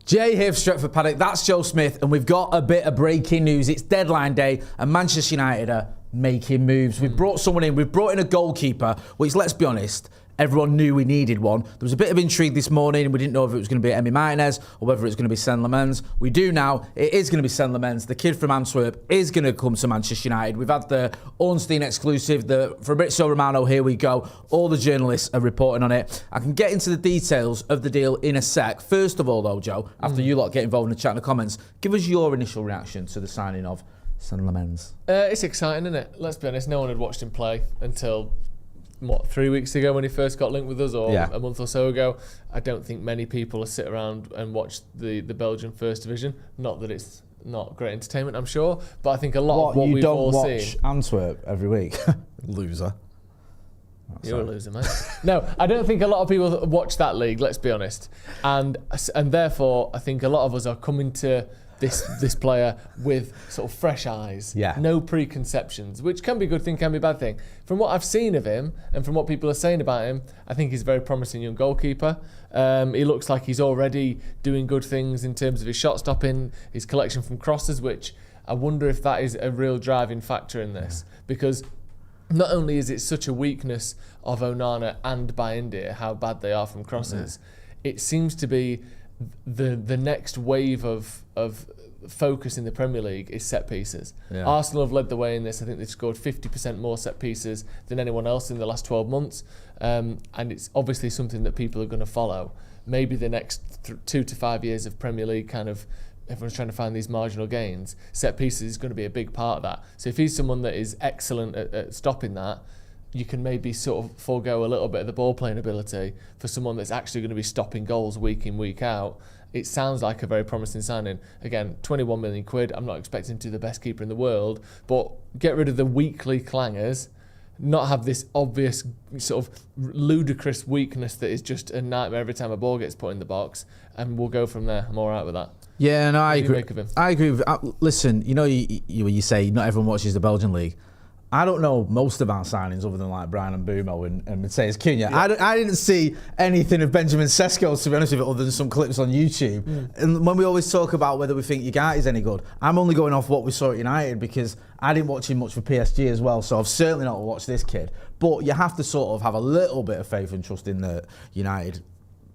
Jay here for Stretford, Paddock. That's Joe Smith, and we've got a bit of breaking news. It's deadline day, and Manchester United are making moves. We've brought someone in. We've brought in a goalkeeper, which, let's be honest, everyone knew we needed one. There was a bit of intrigue this morning, and we didn't know if it was going to be Emi Martinez or whether it's going to be Senne Lammens. We do now. It is going to be Senne Lammens. The kid from Antwerp is going to come to Manchester United. We've had the Ornstein exclusive, the Fabrizio Romano, here we go. All the journalists are reporting on it. I can get into the details of the deal in a sec. First of all, though, Joe, after you lot get involved in the chat and the comments, give us your initial reaction to the signing of Senne Lammens. It's exciting, isn't it? Let's be honest, no one had watched him play until 3 weeks ago when he first got linked with us, or a month or so ago. I don't think many people sit around and watch the Belgian First Division. Not that it's not great entertainment, I'm sure, but I think a lot of what we've all seen. You don't watch Antwerp every week? Loser. You're a loser, mate. No, I don't think a lot of people watch that league, let's be honest. And therefore, I think a lot of us are coming to this player with sort of fresh eyes, no preconceptions, which can be a good thing, can be a bad thing. From what I've seen of him and from what people are saying about him, I think he's a very promising young goalkeeper. He looks like he's already doing good things in terms of his shot stopping, his collection from crosses, which I wonder if that is a real driving factor in this, because not only is it such a weakness of Onana and Bayindir, how bad they are from crosses, it seems to be the next wave of focus in the Premier League is set pieces. Arsenal have led the way in this. I think they've scored 50% more set pieces than anyone else in the last 12 months. And it's obviously something that people are going to follow. Maybe the next 2 to 5 years of Premier League, kind of everyone's trying to find these marginal gains. Set pieces is going to be a big part of that. So if he's someone that is excellent at stopping that, you can maybe sort of forego a little bit of the ball playing ability for someone that's actually going to be stopping goals week in, week out. It sounds like a very promising signing. Again, 21 million quid. I'm not expecting him to be the best keeper in the world, but get rid of the weekly clangers, not have this obvious sort of ludicrous weakness that is just a nightmare every time a ball gets put in the box, and we'll go from there. I'm all right with that. Yeah, no, I agree. I agree. Listen, you know, you say not everyone watches the Belgian league. I don't know most of our signings other than like Brian and Bumo and Matheus Cunha. I didn't see anything of Benjamin Sesko, to be honest with you, other than some clips on YouTube. And when we always talk about whether we think Ugarte is any good, I'm only going off what we saw at United because I didn't watch him much for PSG as well, so I've certainly not watched this kid. But you have to sort of have a little bit of faith and trust in the United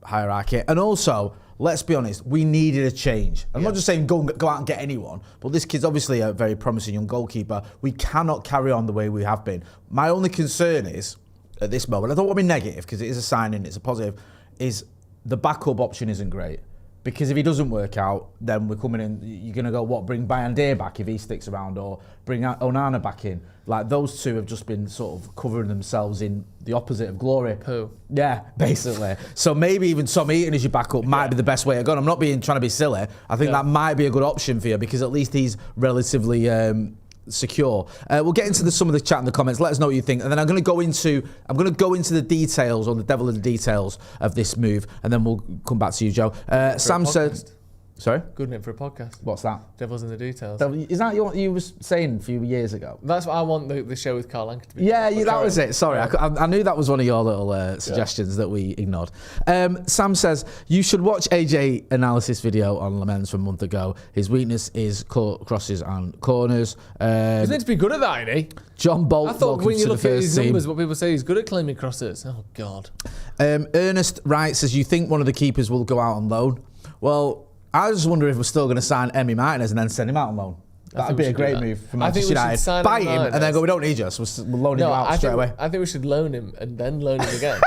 hierarchy. And also, let's be honest, we needed a change. I'm not just saying go out and get anyone, but this kid's obviously a very promising young goalkeeper. We cannot carry on the way we have been. My only concern is, at this moment, I don't want to be negative because it is a signing, it's a positive, is the backup option isn't great. Because if he doesn't work out, then we're coming in, you're going to go, what, bring Bayindir back if he sticks around, or bring Onana back in. Like, those two have just been sort of covering themselves in the opposite of glory. Who? Yeah, basically. So maybe even Tom Eaton as your backup might be the best way to go. I'm not trying to be silly. I think that might be a good option for you because at least he's relatively secure. We'll get into some of the chat in the comments. Let us know what you think, and then I'm going to go into the details, or the devil in the details of this move, and then we'll come back to you, Joe. Sam said, sorry, good name for a podcast. What's that? Devil's in the details. Is that what you were saying a few years ago? That's what I want the show with Carl Anker to be. Yeah, that was it. Sorry, I knew that was one of your little suggestions that we ignored. Sam says, you should watch AJ analysis video on Lammens from a month ago. His weakness is crosses and corners. He's meant to be good at that, isn't he? John Bolt, I thought when you look at his numbers, what people say, he's good at claiming crosses. Oh, God. Ernest Wright says, you think one of the keepers will go out on loan? Well, I just wonder if we're still going to sign Emi Martinez and then send him out on loan. That'd be a great move for Manchester United. Buy him and then go, we don't need you, so we'll loan him out straight away. I think we should loan him and then loan him again.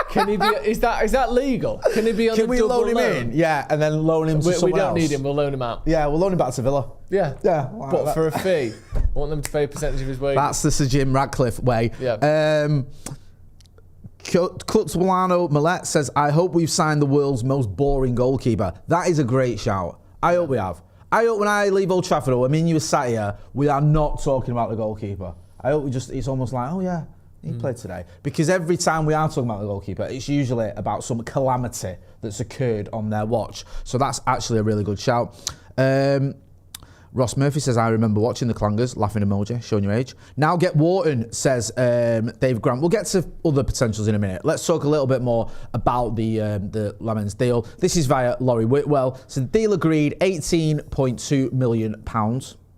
Can he be? Is that legal? Can he be on the double loan? Can we loan him in? Yeah, and then loan him to someone else. We don't need him. We'll loan him out. Yeah, we'll loan him back to Villa. Yeah. Wow, but for a fee. I want them to pay a percentage of his wage. That's the Sir Jim Ratcliffe way. Yeah. Kutzwalano Millet says, I hope we've signed the world's most boring goalkeeper. That is a great shout. I hope we have. I hope when I leave Old Trafford, or I mean you were sat here, we are not talking about the goalkeeper. I hope it's almost like, oh yeah, he played today. Because every time we are talking about the goalkeeper, it's usually about some calamity that's occurred on their watch. So that's actually a really good shout. Ross Murphy says, I remember watching the Clangers, laughing emoji, showing your age. Now get Wharton, says Dave Grant. We'll get to other potentials in a minute. Let's talk a little bit more about the Lammens deal. This is via Laurie Whitwell. So the deal agreed £18.2 million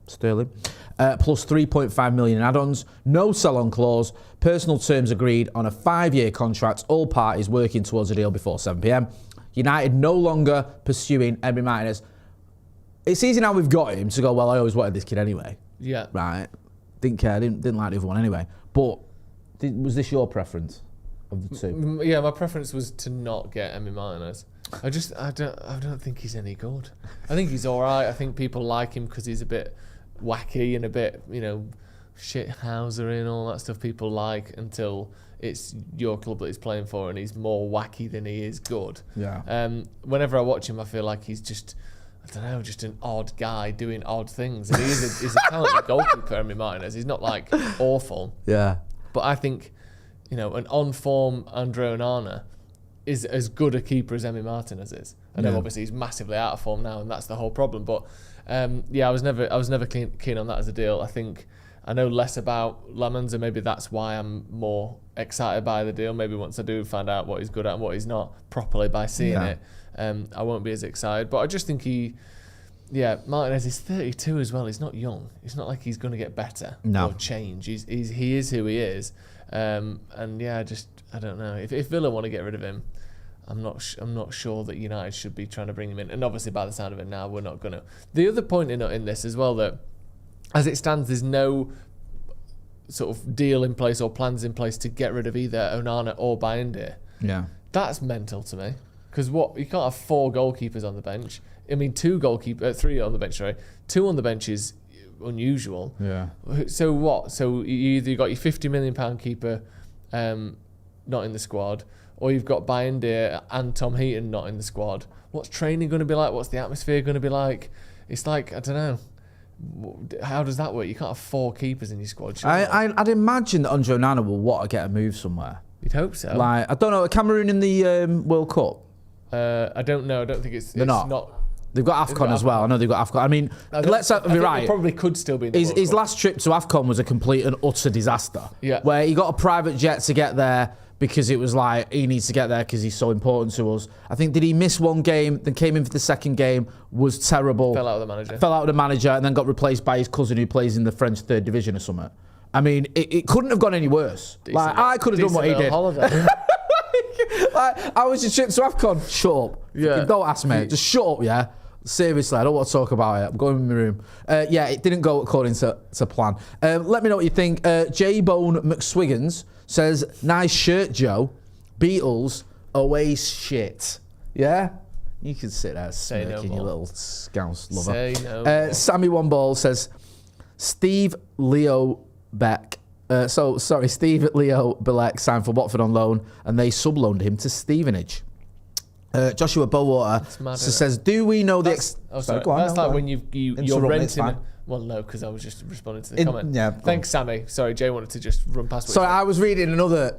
sterling, plus 3.5 million in add-ons. No sell-on clause. Personal terms agreed on a 5-year contract. All parties working towards a deal before 7 p.m. United no longer pursuing Emi Martinez. It's easy now we've got him to go, well, I always wanted this kid anyway. Yeah. Right. Didn't care. Didn't like the other one anyway. But was this your preference of the two? Yeah, my preference was to not get Emi Martinez. I don't think he's any good. I think he's all right. I think people like him because he's a bit wacky and a bit, shithousery and all that stuff people like, until it's your club that he's playing for and he's more wacky than he is good. Yeah. Whenever I watch him, I feel like he's just, I don't know, just an odd guy doing odd things. And he's a talented goalkeeper, Emi Martinez. He's not like awful. Yeah. But I think, an on-form Andre Onana is as good a keeper as Emi Martinez is. I know obviously he's massively out of form now, and that's the whole problem. But I was never keen on that as a deal. I think I know less about Lammens, and maybe that's why I'm more excited by the deal. Maybe once I do find out what he's good at and what he's not properly by seeing it, I won't be as excited. But I just think Martinez is 32 as well. He's not young. It's not like he's going to get better or change. He is who he is. I don't know. If Villa want to get rid of him, I'm not sure that United should be trying to bring him in. And obviously, by the sound of it now, we're not going to. The other point in this as well, that as it stands, there's no sort of deal in place or plans in place to get rid of either Onana or Bayindir. Yeah. That's mental to me. Because you can't have 4 goalkeepers on the bench. I mean, 3 on the bench, sorry. 2 on the bench is unusual. Yeah. So what? So you either got your £50 million keeper not in the squad, or you've got Bayindir and Tom Heaton not in the squad. What's training going to be like? What's the atmosphere going to be like? It's like, I don't know. How does that work? You can't have 4 keepers in your squad. I'd imagine that Andre Onana will want to get a move somewhere. You'd hope so. Like, I don't know, Cameroon in the World Cup? I don't know. I don't think it's not. They've got AFCON as well. I know they've got AFCON. I mean, let's be right. They probably could still be in the World His Cup. last trip to AFCON was a complete and utter disaster. Yeah. Where he got a private jet to get there because it was like, he needs to get there because he's so important to us. I think, did he miss one game, then came in for the second game, was terrible. Fell out with the manager. And then got replaced by his cousin who plays in the French 3rd division or something. I mean, it couldn't have gone any worse. I could have done what he did. I was just trip to AFCON. Shut up. Yeah. Don't ask me. Just shut up, yeah? Seriously, I don't want to talk about it. I'm going in my room. It didn't go according to plan. Let me know what you think. J-Bone McSwiggins says, nice shirt, Joe. Beatles, away shit. Yeah? You can sit there smirking, you little scouse lover. Say no more. Sammy One Ball says, Steve Leo Beck. Steve Leo Belek signed for Watford on loan, and they sub-loaned him to Stevenage. Joshua Bowater says, do we know that's like when you're renting. Well, no, because I was just responding to the comment. Yeah. Thanks, Sammy. Sorry, Jay wanted to just run past. Sorry, I was reading another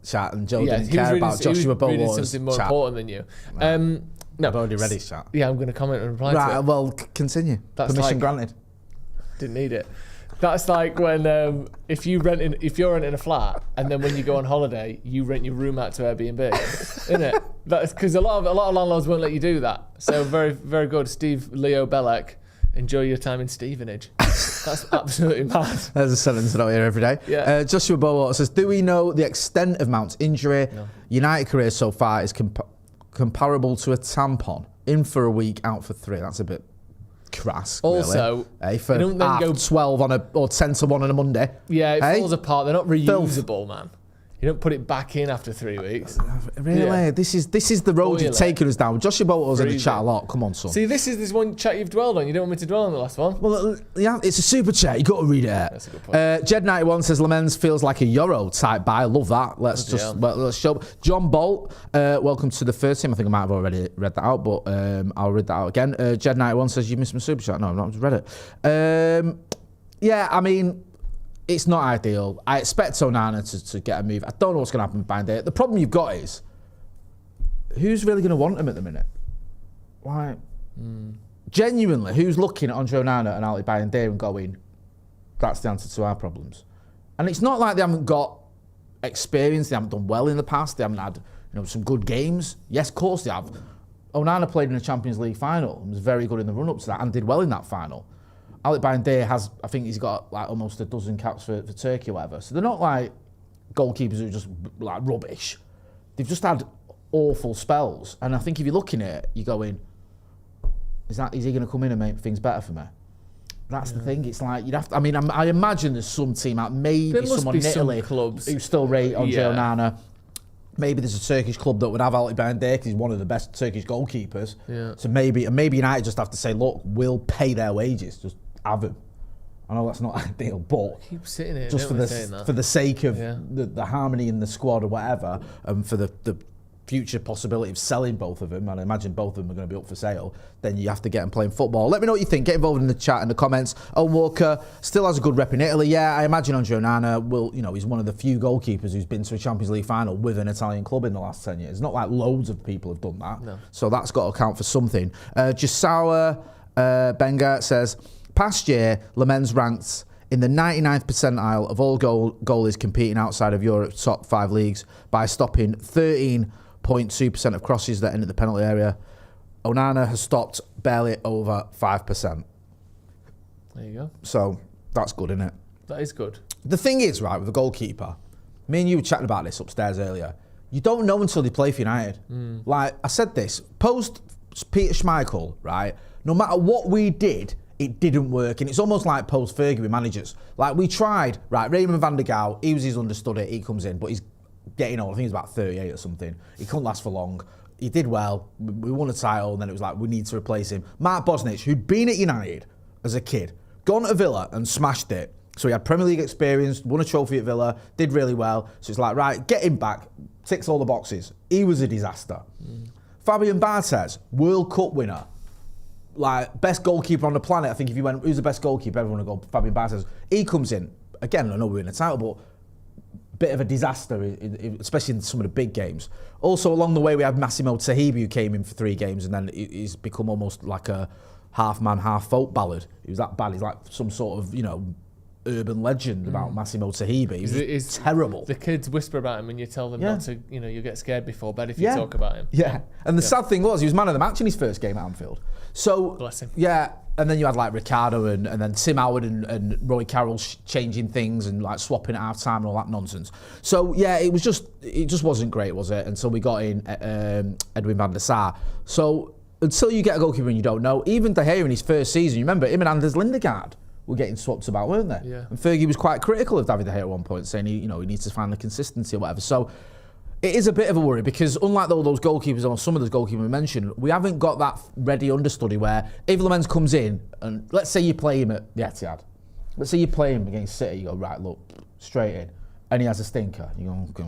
chat, and Joe didn't care about Joshua Bowater's reading something more important than you. No, I've already read his chat. Yeah, I'm going to comment and reply to it. Right, well, continue. Permission granted. Didn't need it. That's like when if you're renting a flat, and then when you go on holiday, you rent your room out to Airbnb, isn't it? That's because a lot of landlords won't let you do that. So very, very good, Steve Leo Belek. Enjoy your time in Stevenage. That's absolutely mad. There's a sentence I don't hear every day. Yeah. Joshua Bowater says, do we know the extent of Mount's injury? No. United career so far is comparable to a tampon. In for a week, out for 3. That's a bit crass. Also, really. For half 12 or 10 to 1 on a Monday. Yeah, it falls apart. They're not reusable, man. You don't put it back in after 3 weeks. Really? Yeah. This is the road you've taken us down. Joshua Bowater's in the chat a lot. Come on, son. See, this is one chat you've dwelled on. You don't want me to dwell on the last one? Well, yeah, it's a super chat. You've got to read it. That's a good point. Jed91 says, Lammens feels like a Euro type buy. Love that. Let's show. John Bolt, welcome to the first team. I think I might have already read that out, but I'll read that out again. Jed91 says, you missed my super chat. No, I've not read it. Yeah, I mean, it's not ideal. I expect Onana to get a move. I don't know what's going to happen with Bayindir. The problem you've got is, who's really going to want him at the minute? Why? genuinely, who's looking at Andre Onana and Ali Bayandé and going, that's the answer to our problems? And it's not like they haven't got experience, they haven't done well in the past, they haven't had some good games. Yes, of course they have. Onana played in a Champions League final and was very good in the run-up to that and did well in that final. Ali Bayandé I think he's got like almost a dozen caps for Turkey or whatever. So they're not like goalkeepers who are just like rubbish. They've just had awful spells. And I think if you're looking at it, you're going, is he going to come in and make things better for me? That's the thing. It's like you'd have to. I mean, I imagine there's some team out, maybe someone in Italy clubs who still rate Andre Onana. Maybe there's a Turkish club that would have Ali Bayandé because he's one of the best Turkish goalkeepers. Yeah. So maybe United just have to say, look, we'll pay their wages, just have him. I know that's not ideal, but keep sitting here, just for the sake of the harmony in the squad or whatever, and for the future possibility of selling both of them, and I imagine both of them are going to be up for sale, then you have to get them playing football. Let me know what you think. Get involved in the chat and the comments. Owen Walker still has a good rep in Italy. Yeah, I imagine Andre Onana will, he's one of the few goalkeepers who's been to a Champions League final with an Italian club in the last 10 years. Not like loads of people have done that. No. So that's got to count for something. Jasawa Benga says, past year, Lammens ranked in the 99th percentile of all goalies competing outside of Europe's top 5 leagues by stopping 13.2% of crosses that enter the penalty area. Onana has stopped barely over 5%. There you go. So that's good, isn't it? That is good. The thing is, right, with a goalkeeper, me and you were chatting about this upstairs earlier, you don't know until they play for United. Like, I said this, post Peter Schmeichel, right, no matter what we did, it didn't work. And it's almost like post-Fergie with managers. Like, we tried, right, Raymond van der Gaal, he was his understudy, he comes in, but he's getting old. I think he's about 38 or something. He couldn't last for long. He did well. We won a title, and then it was like, we need to replace him. Mark Bosnich, who'd been at United as a kid, gone to Villa and smashed it. So he had Premier League experience, won a trophy at Villa, did really well. So it's like, right, get him back, ticks all the boxes. He was a disaster. Fabian Barthez, World Cup winner. Like, best goalkeeper on the planet. I think if you went, who's the best goalkeeper, everyone would go, Fabian Barthez. He comes in. Again, I know we're in a title, but bit of a disaster, especially in some of the big games. Also, along the way, we had Massimo Tahibi, who came in for 3 games, and then he's become almost like a half-man, half-folk ballad. He was that bad. He's like some sort of, urban legend about Massimo Tahibi. He's terrible. The kids whisper about him, and you tell them not to, you get scared before bed if you talk about him. Yeah. And the sad thing was, he was man of the match in his first game at Anfield. So, bless him. Yeah. And then you had like Ricardo and then Tim Howard and Roy Carroll changing things and like swapping at half time and all that nonsense. So yeah, it just wasn't great, was it? Until we got in Edwin van der Sar. So until you get a goalkeeper and you don't know, even De Gea in his first season, you remember him and Anders Lindegaard were getting swapped about, weren't they? Yeah. And Fergie was quite critical of David De Gea at one point, saying he needs to find the consistency or whatever. So it is a bit of a worry because unlike all those goalkeepers or some of those goalkeepers we mentioned, we haven't got that ready understudy where if Lammens comes in and let's say you play him at the Etihad, let's say you play him against City, you go, right, look, straight in, and he has a stinker, you go, okay.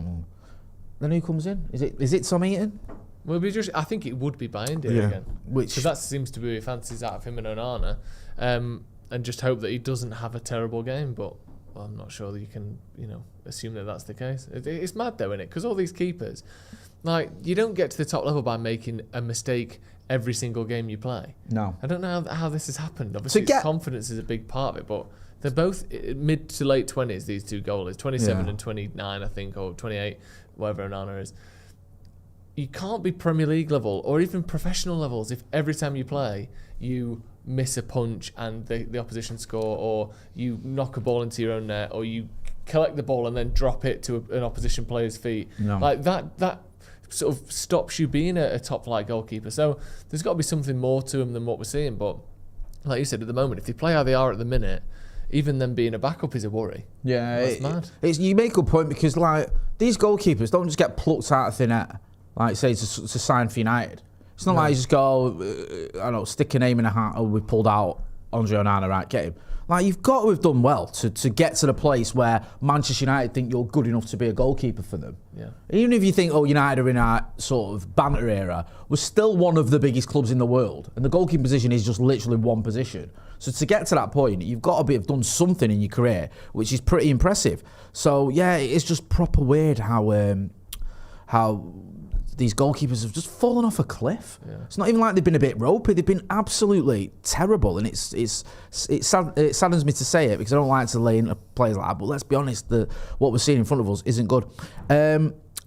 Then who comes in? Is it Tom Eaton? Well, I think it would be Bayandé again. Because that seems to be fancies out of him and Onana, and just hope that he doesn't have a terrible game, but well, I'm not sure that you can, assume that that's the case. It's mad though, isn't it? Because all these keepers, like, you don't get to the top level by making a mistake every single game you play. No. I don't know how this has happened. Obviously, confidence is a big part of it, but they're both mid to late 20s, these two goalies, 27 and 29, I think, or 28, whatever Onana is. You can't be Premier League level or even professional levels if every time you play, you miss a punch and the opposition score, or you knock a ball into your own net, or you collect the ball and then drop it to an opposition player's feet. No. Like that sort of stops you being a top flight goalkeeper. So there's got to be something more to them than what we're seeing. But like you said, at the moment, if they play how they are at the minute, even them being a backup is a worry. Yeah, that's mad. You make a good point because like these goalkeepers don't just get plucked out of thin air, like say to sign for United. It's not like you just go, I don't know, stick a name in a hat, or we pulled out Andre Onana, right, get him. Like, you've got to have done well to get to the place where Manchester United think you're good enough to be a goalkeeper for them. Yeah. Even if you think, United are in our sort of banter era, we're still one of the biggest clubs in the world. And the goalkeeping position is just literally one position. So to get to that point, you've got to have done something in your career, which is pretty impressive. So, yeah, it's just proper weird how these goalkeepers have just fallen off a cliff. Yeah. It's not even like they've been a bit ropey. They've been absolutely terrible, and it saddens me to say it because I don't like to lay into players like that. But let's be honest, what we're seeing in front of us isn't good.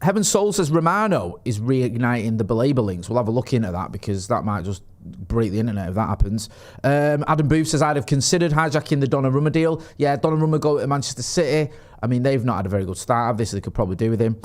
Heaven Soul says Romano is reigniting the Belabor links. We'll have a look into that because that might just break the internet if that happens. Adam Booth says I'd have considered hijacking the Donnarumma deal. Yeah, Donnarumma go to Manchester City. I mean, they've not had a very good start of this, so they could probably do with him.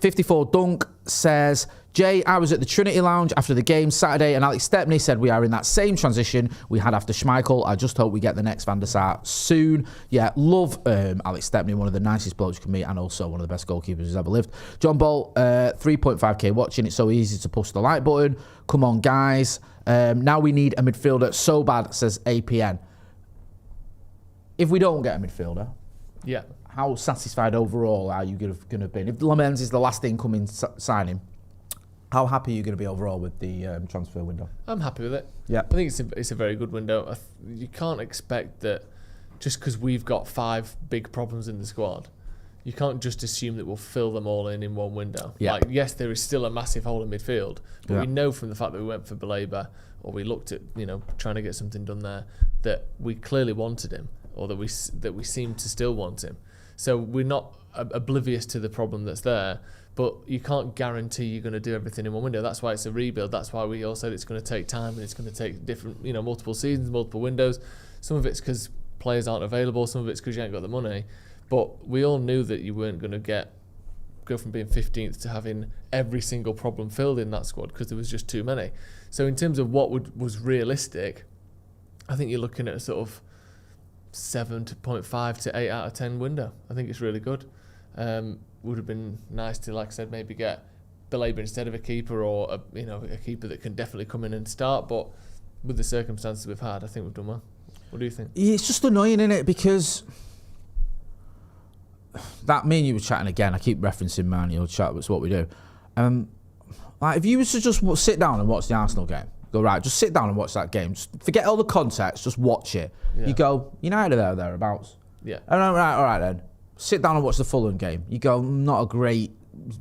54 Dunk says, Jay, I was at the Trinity Lounge after the game Saturday and Alex Stepney said we are in that same transition we had after Schmeichel. I just hope we get the next Van der Sar soon. Yeah, love Alex Stepney, one of the nicest blokes you can meet and also one of the best goalkeepers who's ever lived. John Bolt, 3.5k watching. It's so easy to push the like button. Come on, guys. Now we need a midfielder so bad, says APN. If we don't get a midfielder, yeah, how satisfied overall are you going to be? If Lammens is the last incoming signing, how happy are you going to be overall with the transfer window? I'm happy with it. Yeah, I think it's a very good window. You can't expect that just because we've got 5 big problems in the squad, you can't just assume that we'll fill them all in one window. Yeah. Like, yes, there is still a massive hole in midfield, but we know from the fact that we went for Belabor, or we looked at trying to get something done there, that we clearly wanted him, or that we seem to still want him. So we're not oblivious to the problem that's there, but you can't guarantee you're going to do everything in one window. That's why it's a rebuild. That's why we all said it's going to take time and it's going to take different, multiple seasons, multiple windows. Some of it's because players aren't available. Some of it's because you ain't got the money. But we all knew that you weren't going to go from being 15th to having every single problem filled in that squad because there was just too many. So in terms of what was realistic, I think you're looking at a sort of 7.5 to 8 out of 10 window. I think it's really good. Would have been nice to, like I said, maybe get Belabor instead of a keeper, or a keeper that can definitely come in and start. But with the circumstances we've had, I think we've done well. What do you think? It's just annoying, isn't it? Because that me and you were chatting again. I keep referencing man, you'll chat. That's what we do. Like if you was to just sit down and watch the Arsenal game. Go, right, just sit down and watch that game. Just forget all the context, just watch it. Yeah. You go, United are thereabouts. Yeah. And all right then. Sit down and watch the Fulham game. You go, not a great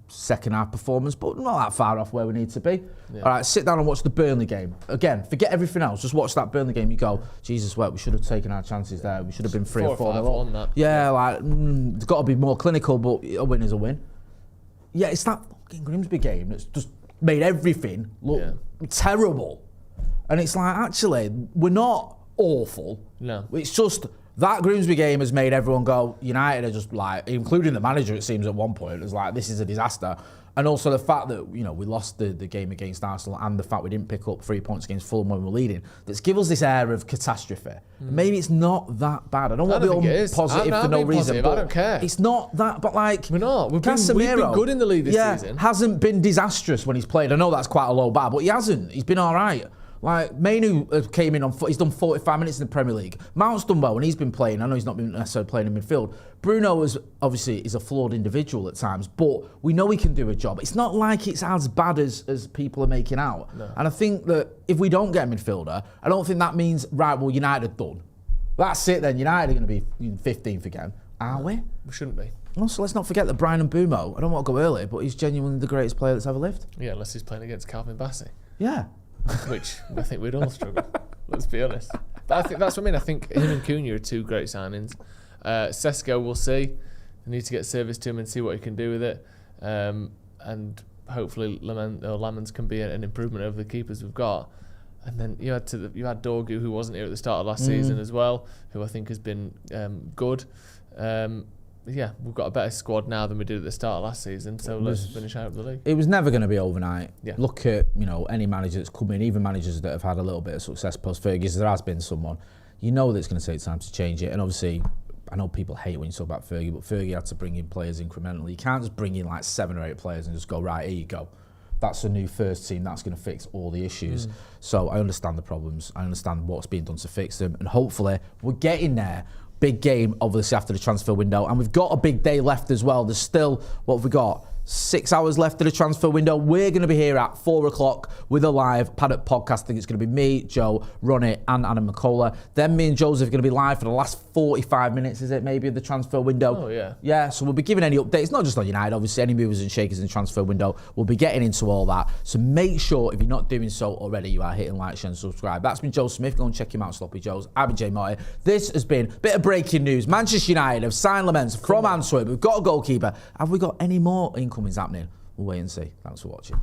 second half performance, but not that far off where we need to be. Yeah. All right, sit down and watch the Burnley game. Again, forget everything else. Just watch that Burnley game. You go, Jesus, we should have taken our chances there. We should have been 3 or 4 up. Yeah, like, it's got to be more clinical, but a win is a win. Yeah, it's that fucking Grimsby game that's just made everything look terrible. And it's like, actually, we're not awful. No. It's just that Grimsby game has made everyone go, United are just like, including the manager, it seems at one point, it was like, this is a disaster. And also the fact that, we lost the game against Arsenal and the fact we didn't pick up 3 points against Fulham when we were leading, that's give us this air of catastrophe. Maybe it's not that bad. I don't want to be all positive for no reason. But I don't care. It's not that, but like... We're not. We've been good in the league this season. Hasn't been disastrous when he's played. I know that's quite a low bar, but he hasn't. He's been all right. Like, Mainu came in he's done 45 minutes in the Premier League. Mount's done well when he's been playing. I know he's not been necessarily playing in midfield. Bruno is a flawed individual at times, but we know he can do a job. It's not like it's as bad as people are making out. No. And I think that if we don't get a midfielder, I don't think that means, right, well, United are done. That's it then. United are going to be 15th again. Are we? We shouldn't be. Also, let's not forget that Brian Mbumo, I don't want to go early, but he's genuinely the greatest player that's ever lived. Yeah, unless he's playing against Calvin Bassey. Yeah. Which I think we'd all struggle. Let's be honest. But I think that's what I mean. I think him and Cunha are 2 great signings. Sesko, we'll see. We need to get service to him and see what he can do with it. And hopefully Lammens can be an improvement over the keepers we've got. And then you had Dorgu, who wasn't here at the start of last season as well, who I think has been good. Yeah, we've got a better squad now than we did at the start of last season, so let's finish out of the league. It was never going to be overnight. Yeah. Look at any manager that's come in, even managers that have had a little bit of success post Fergie. There has been someone, that it's going to take time to change it. And obviously, I know people hate when you talk about Fergie, but Fergie had to bring in players incrementally. You can't just bring in like 7 or 8 players and just go, right, here you go. That's a new first team. That's going to fix all the issues. So I understand the problems. I understand what's being done to fix them, and hopefully we're getting there. Big game, obviously, after the transfer window. And we've got a big day left as well. There's still, what have we got? 6 hours left of the transfer window. We're going to be here at 4 o'clock with a live Paddock podcast. I think it's going to be me, Joe, Ronnie and Anna McCullough. Then me and Joseph are going to be live for the last 45 minutes, is it, maybe, of the transfer window? Oh, yeah. Yeah, so we'll be giving any updates, not just on United, obviously, any movers and shakers in the transfer window. We'll be getting into all that. So make sure, if you're not doing so already, you are hitting like, share and subscribe. That's been Joe Smith. Go and check him out, Sloppy Joe's. I've been Jay Marty. This has been a bit of breaking news. Manchester United have signed Lammens from Antwerp. We've got a goalkeeper. Have we got any more incomings happening? We'll wait and see. Thanks for watching.